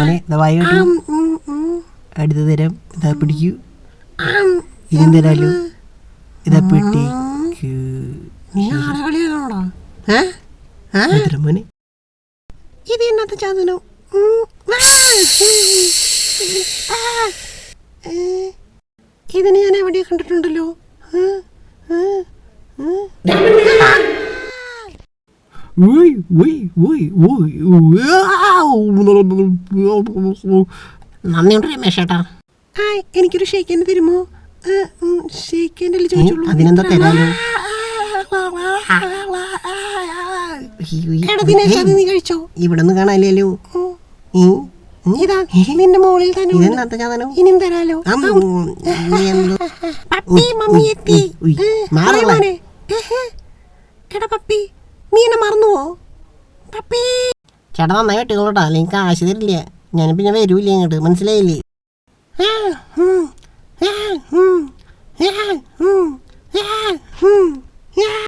മോനെ അടുത്ത തരം ഇതാ പിടിക്കൂ. ഇതും തരാലോ. ഇതാ പിടിക്കൂ. മോനെ ഇത് എന്നത്തെ ചാതനോ? ഇതിന് ഞാൻ എവിടെയാ കണ്ടിട്ടുണ്ടല്ലോ. നന്ദിയുണ്ട് രമേശേട്ടാ. എനിക്കൊരു ഷേക്കേന് തരുമോ? ഷേക്കേൻ്റെ ചോദിച്ചോളൂ. അതിനെന്താ തരാലോ. നീ കഴിച്ചോ? ഇവിടെ നിന്ന് കാണാനില്ലല്ലോ. ഇതാ നിന്റെ മോളിൽ തന്നെ. ഇതെന്നാത്ത ചാതനം? ഇനിയും തരാലോ. എടാ പപ്പി, നീ എന്നെ മറന്നുവോ? പപ്പി ചേട്ടാ നന്നായി വെട്ടിക്കോളൂട്ടാ, അല്ലെങ്കിൽ കാശ് തരില്ല. ഞാൻ പിന്നെ വരൂല്ലേ ഇങ്ങോട്ട്, മനസ്സിലായില്ലേ?